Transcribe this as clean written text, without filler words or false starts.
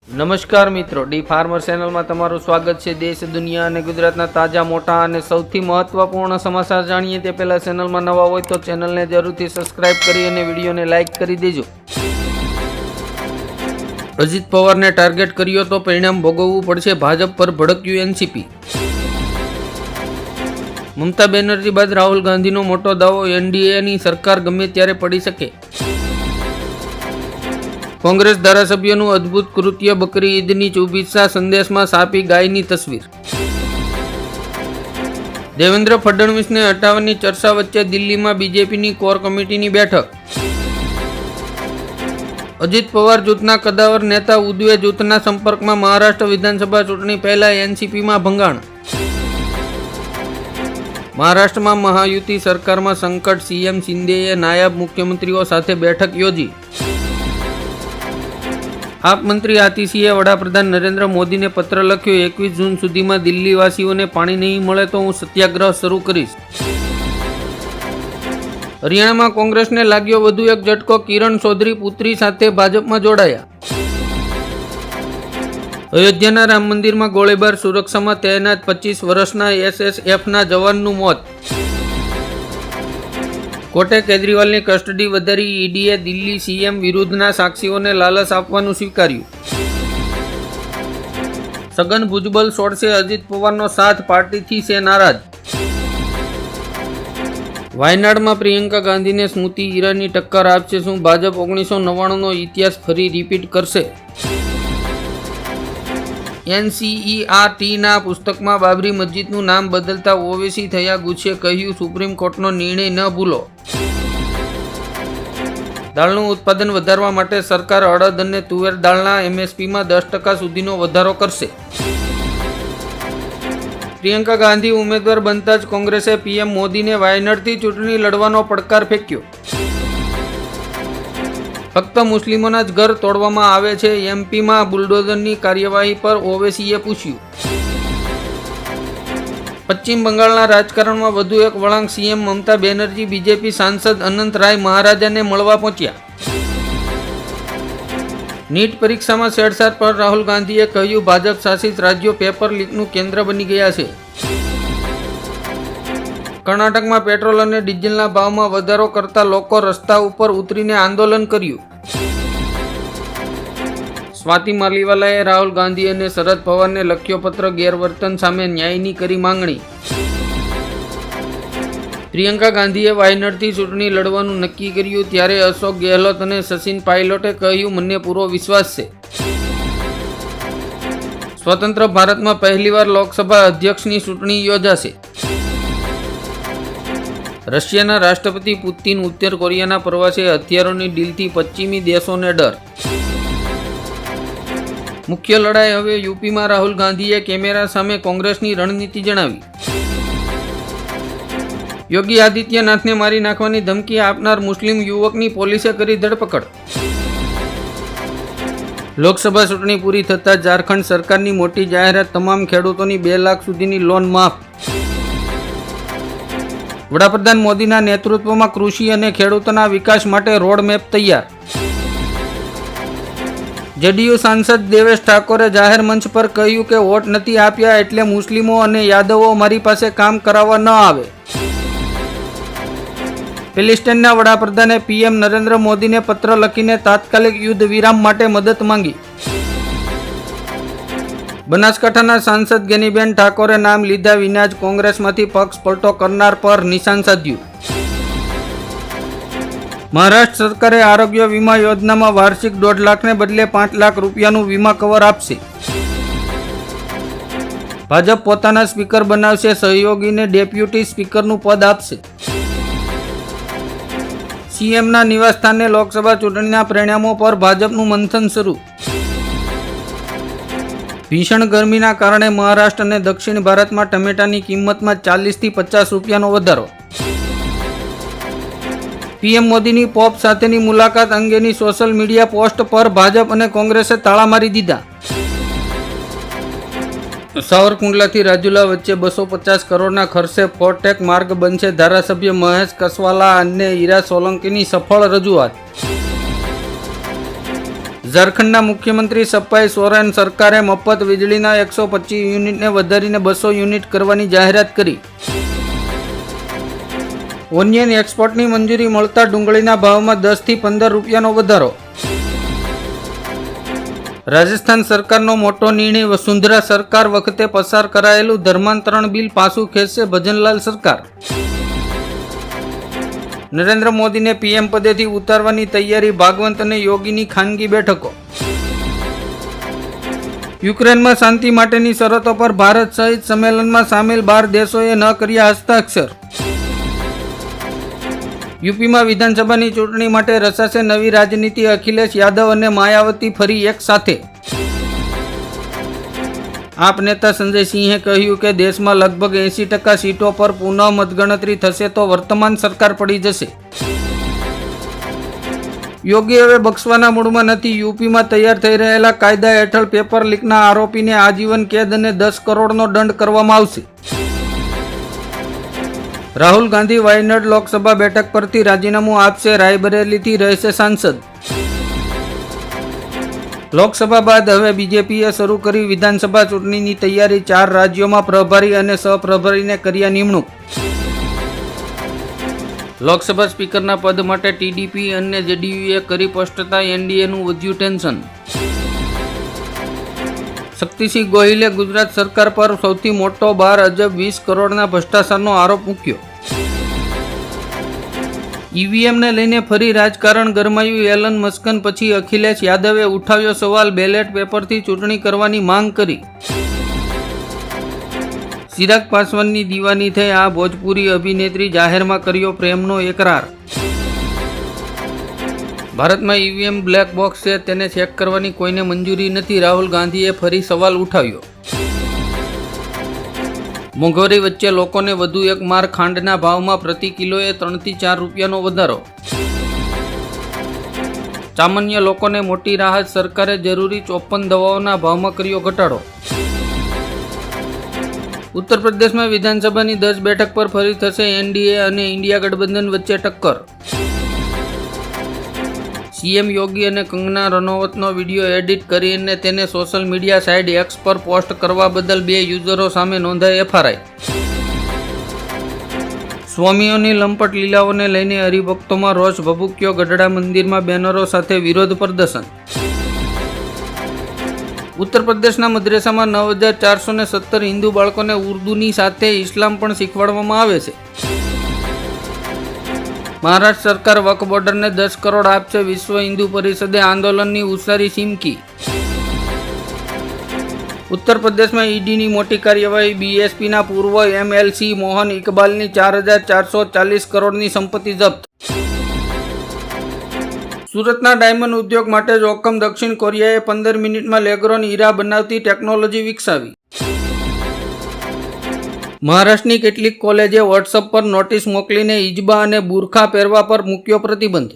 નમસ્કાર મિત્રો, D farmer ચેનલમાં તમારું સ્વાગત છે। દેશ, દુનિયા અને ગુજરાતના તાજા, મોટા અને સૌથી મહત્વપૂર્ણ સમાચાર જાણીએ તે પહેલા ચેનલમાં નવા હોય તો ચેનલને જરૂરથી સબસ્ક્રાઇબ કરી અને વિડીયોને લાઇક કરી દેજો। અજીત પવારને ટાર્ગેટ કર્યો તો પરિણામ ભોગવવું પડશે, ભાજપ પર ભડક્યું એનસીપી। મમતા બેનર્જી બાદ રાહુલ ગાંધીનો મોટો દાવો, એનડીએની સરકાર ગમે ત્યારે પડી શકે। કોંગ્રેસ ધારાસભ્યનું અદ્ભુત કૃત્ય, બકરી ઈદની શુભેચ્છા સંદેશમાં સાપી ગાયની તસવીર। દેવેન્દ્ર ફડણવીસને હટાવવાની ચર્ચા વચ્ચે દિલ્હીમાં બીજેપીની કોર કમિટીની બેઠક। અજીત પવાર જૂથના કદાવર નેતા ઉદવે જૂથના સંપર્કમાં, મહારાષ્ટ્ર વિધાનસભા ચૂંટણી પહેલા એનસીપીમાં ભંગાણ। મહારાષ્ટ્રમાં મહાયુતિ સરકારમાં સંકટ, સીએમ શિંદેએ નાયબ મુખ્યમંત્રીઓ સાથે બેઠક યોજી। આપ મંત્રી આતિશીએ વડાપ્રધાન નરેન્દ્ર મોદીને પત્ર લખ્યો, 21 જૂન સુધીમાં દિલ્હીવાસીઓને પાણી નહીં મળે તો હું સત્યાગ્રહ શરૂ કરીશ। હરિયાણામાં કોંગ્રેસને લાગ્યો વધુ એક ઝટકો, કિરણ ચૌધરી પુત્રી સાથે ભાજપમાં જોડાયા। અયોધ્યાના રામ મંદિરમાં ગોળીબાર, સુરક્ષામાં તૈનાત 25 વર્ષના એસએસએફના જવાનનું મોત। કોર્ટે કેજરીવાલની કસ્ટડી વધારી, ઈડીએ દિલ્હી સીએમ વિરુદ્ધના સાક્ષીઓને લાલચ આપવાનું સ્વીકાર્યું। છગન ભુજબળ છોડશે અજીત પવારનો સાથ, પાર્ટીથી છે નારાજ। વાયનાડમાં પ્રિયંકા ગાંધીને સ્મૃતિ ઈરાની ટક્કર આપશે, શું ભાજપ 1999નો ઇતિહાસ ફરી રિપીટ કરશે? એનસીઈઆરટીના પુસ્તકમાં બાબરી મસ્જિદનું નામ બદલતા ઓવેસી થયા ગુસ્સે, કહ્યું સુપ્રીમ કોર્ટનો નિર્ણય ન ભૂલો। દાળનું ઉત્પાદન વધારવા માટે સરકાર અડદ અને તુવેર દાળના એમએસપીમાં 10% સુધીનો વધારો કરશે। પ્રિયંકા ગાંધી ઉમેદવાર બનતા જ કોંગ્રેસે પીએમ મોદીને વાયનાડથી ચૂંટણી લડવાનો પડકાર ફેંક્યો। ફક્ત મુસ્લિમોના જ ઘર તોડવામાં આવે છે, એમપીમાં બુલડોઝરની કાર્યવાહી પર ઓવેસીએ પૂછ્યું। પશ્ચિમ બંગાળના રાજકારણમાં વધુ એક વળાંક, સીએમ મમતા બેનર્જી બીજેપી સાંસદ અનંત રાય મહારાજાને મળવા પહોંચ્યા। નીટ પરીક્ષામાં છેડછાડ પર રાહુલ ગાંધીએ કહ્યું, ભાજપ શાસિત રાજ્યો પેપર લીકનું કેન્દ્ર બની ગયા છે। કર્ણાટકમાં પેટ્રોલ અને ડીઝલના ભાવમાં વધારો કરતા લોકો રસ્તા ઉપર ઉતરીને આંદોલન કર્યું। સ્વાતિ માલીવાલાએ રાહુલ ગાંધી અને શરદ પવારને લખ્યો પત્ર, ગેરવર્તન સામે ન્યાયની કરી માંગણી। પ્રિયંકા ગાંધીએ વાયનાડથી ચૂંટણી લડવાનું નક્કી કર્યું, ત્યારે અશોક ગેહલોત અને સચિન પાયલોટે કહ્યું, મને પૂરો વિશ્વાસ છે। સ્વતંત્ર ભારતમાં પહેલીવાર લોકસભા અધ્યક્ષની ચૂંટણી યોજાશે। રશિયાના રાષ્ટ્રપતિ પુતિન ઉત્તર કોરિયાના પ્રવાસે, હથિયારોની ડીલથી પશ્ચિમી દેશોને ડર। મુખ્ય લડાઈ હવે યુપીમાં, રાહુલ ગાંધીએ કેમેરા સામે કોંગ્રેસની રણનીતિ જણાવી। યોગી આદિત્યનાથને મારી નાખવાની ધમકી આપનાર મુસ્લિમ યુવકની પોલીસે કરી ધરપકડ। લોકસભા ચૂંટણી પૂરી થતાં ઝારખંડ સરકારની મોટી જાહેરાત, તમામ ખેડૂતોની 2 લાખ સુધીની લોન માફ। વડાપ્રધાન મોદીના નેતૃત્વમાં કૃષિ અને ખેડૂતોના વિકાસ માટે રોડમેપ તૈયાર। જેડીયુ સાંસદ દેવેશ ઠાકોરે જાહેર મંચ પર કહ્યું કે વોટ નથી આપ્યા એટલે મુસ્લિમો અને યાદવો મારી પાસે કામ કરાવવા ન આવે। પેલેસ્ટાઈનના વડાપ્રધાને પીએમ નરેન્દ્ર મોદીને પત્ર લખીને તાત્કાલિક યુદ્ધ વિરામ માટે મદદ માંગી। બનાસકાંઠાના સાંસદ ગેનીબેન ઠાકોરે નામ લીધા વિના જ કોંગ્રેસમાંથી પક્ષ પલટો કરનાર પર નિશાન સાધ્યું। મહારાષ્ટ્ર સરકારે આરોગ્ય વીમા યોજનામાં વાર્ષિક 1.5 લાખને બદલે 5 લાખ રૂપિયાનું વીમા કવર આપશે। ભાજપ પોતાના સ્પીકર બનાવશે, સહયોગીને ડેપ્યુટી સ્પીકરનું પદ આપશે। સીએમના નિવાસસ્થાને લોકસભા ચૂંટણીના પરિણામો પર ભાજપનું મંથન શરૂ। ભીષણ ગરમીના કારણે મહારાષ્ટ્ર અને દક્ષિણ ભારતમાં ટમેટાની કિંમતમાં 40 થી 50 રૂપિયાનો વધારો। પીએમ મોદીની પોપ સાથેની મુલાકાત અંગેની સોશિયલ મીડિયા પોસ્ટ પર ભાજપ અને કોંગ્રેસે તાળા મારી દીધા। સાવરકુંડલાથી રાજુલા વચ્ચે 250 કરોડના ખર્ચે ફોરટેક માર્ગ બનશે, ધારાસભ્ય મહેશ કસવાલા અને ઈરા સોલંકીની સફળ રજૂઆત। ઝારખંડના મુખ્યમંત્રી સપ્પાઈ સોરેન સરકારે મફત વીજળીના 125 યુનિટને વધારીને 200 યુનિટ કરવાની જાહેરાત કરી. ઓનિયન એક્સપોર્ટની મંજૂરી મળતા ડુંગળીના ભાવમાં 10 થી 15 રૂપિયાનો વધારો. રાજસ્થાન સરકારનો મોટો નિર્ણય. વસુંધરા સરકાર વખતે પસાર કરાયેલું ધર્માંતરણ બિલ પાછું ખેંચશે ભજનલાલ સરકાર. નરેન્દ્ર મોદીને પીએમ પદેથી ઉતારવાની તૈયારી. ભાગવંત અને યોગીની ખાનગી બેઠકો. યુક્રેનમાં શાંતિ માટેની શરતો પર ભારત સહિત સંમેલનમાં સામેલ 12 દેશોએ ન કર્યા હસ્તાક્ષર. યુપીમાં વિધાનસભાની ચૂંટણી માટે રચાશે નવી રાજનીતિ. અખિલેશ યાદવ અને માયાવતી ફરી એક સાથે. આપ નેતા સંજય સિંહે કહ્યું કે દેશમાં લગભગ 80% સીટો પર પુનઃ મતગણતરી થશે તો વર્તમાન સરકાર પડી જશે. યોગી હવે બક્ષવાના મૂડમાં નથી. યુપીમાં તૈયાર થઈ રહેલા કાયદા હેઠળ પેપર લીકના આરોપીને આજીવન કેદ અને 10 કરોડનો દંડ કરવામાં આવશે. રાહુલ ગાંધી વાયનાડ લોકસભા બેઠક પરથી રાજીનામું આપશે. રાયબરેલીથી રહેશે સાંસદ. લોકસભા બાદ હવે બીજેપીએ શરૂ કરી વિધાનસભા ચૂંટણીની તૈયારી. 4 રાજ્યોમાં પ્રભારી અને સહપ્રભારીને કર્યા નિમણૂક. લોકસભા સ્પીકરના પદ માટે ટીડીપી અને જેડીયુએ કરી સ્પષ્ટતા. એનડીએનું વધ્યું ટેન્શન. શક્તિસિંહ ગોહિલે ગુજરાત સરકાર પર સૌથી મોટો 12 અજબ 20 કરોડના ભ્રષ્ટાચારનો આરોપ મૂક્યો. ઈવીએમને લઈને ફરી રાજકારણ ગરમાયું. એલન મસ્કન પછી અખિલેશ યાદવે ઉઠાવ્યો સવાલ. બેલેટ પેપરથી ચૂંટણી કરવાની માંગ કરી. ચિરાગ પાસવાનની દીવાની થઈ. આ ભોજપુરી અભિનેત્રી જાહેરમાં કર્યો પ્રેમનો એકરાર. ભારતમાં ઈવીએમ બ્લેક બોક્સ છે, તેને ચેક કરવાની કોઈને મંજૂરી નથી. રાહુલ ગાંધીએ ફરી સવાલ ઉઠાવ્યો. મોંઘવારી વચ્ચે લોકોને વધુ એક માર. ખાંડના ભાવમાં પ્રતિ કિલોએ 3 થી 4 રૂપિયાનો વધારો. સામાન્ય લોકોને મોટી રાહત. સરકારે જરૂરી 54 દવાઓના ભાવમાં કર્યો ઘટાડો. ઉત્તર પ્રદેશમાં વિધાનસભાની 10 બેઠક પર ફરી થશે એનડીએ અને ઇન્ડિયા ગઠબંધન વચ્ચે ટક્કર. સીએમ યોગી અને કંગના રનૌતનો વિડીયો એડિટ કરીને તેને સોશિયલ મીડિયા સાઇટ એક્સ પર પોસ્ટ કરવા બદલ 2 યુઝરો સામે નોંધાઈ એફઆરઆઈ. સ્વામીઓની લંપટ લીલાઓને લઈને હરિભક્તોમાં રોષ ભભૂક્યો. ગઢડા મંદિરમાં બેનરો સાથે વિરોધ પ્રદર્શન. ઉત્તર પ્રદેશના મદ્રેસામાં 9417 હિન્દુ બાળકોને ઉર્દુની સાથે ઇસ્લામ પણ શીખવાડવામાં આવે છે. મહારાષ્ટ્ર સરકાર વક્ફ બોર્ડરને 10 કરોડ આપશે. વિશ્વ હિન્દુ પરિષદે આંદોલનની ઉસારી ચીમકી. ઉત્તર પ્રદેશમાં ઈડીની મોટી કાર્યવાહી. બીએસપીના પૂર્વ એમએલસી મોહન ઇકબાલની 4440 કરોડની સંપત્તિ જપ્ત. સુરતના ડાયમંડ ઉદ્યોગ માટે જોખમ. દક્ષિણ કોરિયાએ 15 મિનિટમાં લેગ્રોન હીરા બનાવતી ટેકનોલોજી વિકસાવી. મહારાષ્ટ્રની કેટલીક કોલેજે વોટ્સઅપ પર નોટિસ મોકલીને હિજબા અને બુરખા પહેરવા પર મૂક્યો પ્રતિબંધ.